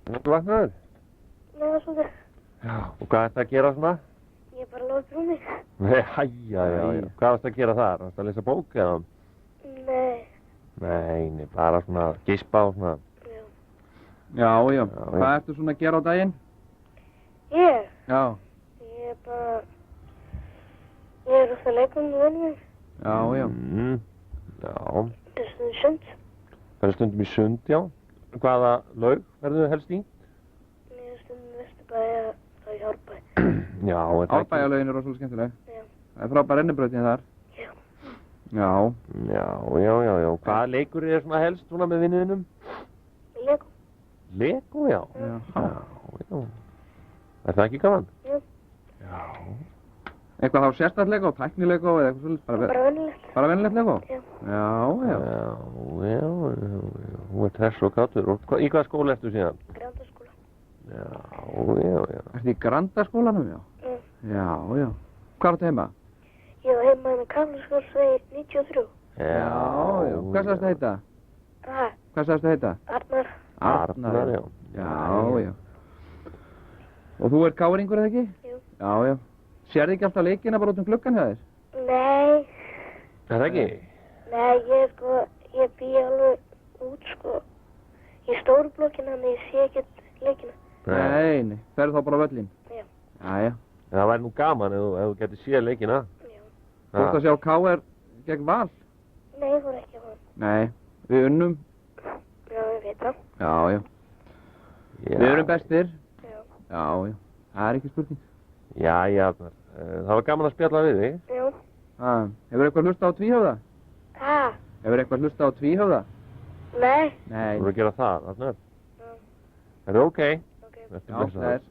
Þú vaknaður? Nei, það er svolítið. Já, og hvað ertu að gera svona? Ég er bara að láta brú mig. Nei, já. Hvað varstu að gera þar? Varstu að lesa bók eða? Nei. Nei, bara svona gispa og svona. Já. Hvað ertu svona að gera á daginn? Ég? Já. Ég er bara... Ég er út að leika með vinnum minn. Já. Já. Það er stundum í sund. Það er stundum í sund, já. Hvaða laug verður helst í? Ég er stundum í Vesturbæ eða í Árbæ. Já, er það ekki? Árbæjarlaugin er rosalega skemmtileg. Já. Það er frábær rennibrautin þar. Já. Já. Já. Hvaða leikur er svona helst svona með vinniðinum? Lego. Lego, já. Já. Er það ekki gaman? Já. Já. Eitthvað þá sérstætt Lego, tæknilego eða eitthvað svolítið? Bara vennilegt. Bara vennilegt Lego? Já. Já. Þú ert hress og kátur. Í hvaða skóla ertu síðan? Grandaskóla. Já. Ertu í Grandaskólanum, já? Já. Hvað er þetta heima? Ég var heima með Karlsgórsvegi 93. Já. Hvað sagðist það heita? Hvað sagðist það heita? Arnar. Já. Og þú ert káringur eða ekki? Jú. Já. Sérðu ekki alltaf leikina bara út gluggann hjá þér? Nei. Er það ekki? Nei, ég bý alveg út, í stóru blokkina, en ég sé ekkert leikina. Nei. Ferðu þá bara á völlinn? Já. Já. Það væri nú gaman ef þú getur séð leikina. Já. Þú ert að sjá KR gegn Val? Nei, ég fór ekki á hann. Nei. Við unnum? Já, ég veit það. Já. Við erum bestir? Já. Já. Það er ekki spurning. Já. Það var gaman að spjalla við þig. Já. Hefur eitthvað hlusta á tvíhöfða? Hefur eitthvað hlusta á tvíhöfða? Nei. Þú voru að gera það, Arnar? Já. Er það ok? Ok. Vertu Já, blessaður. það er.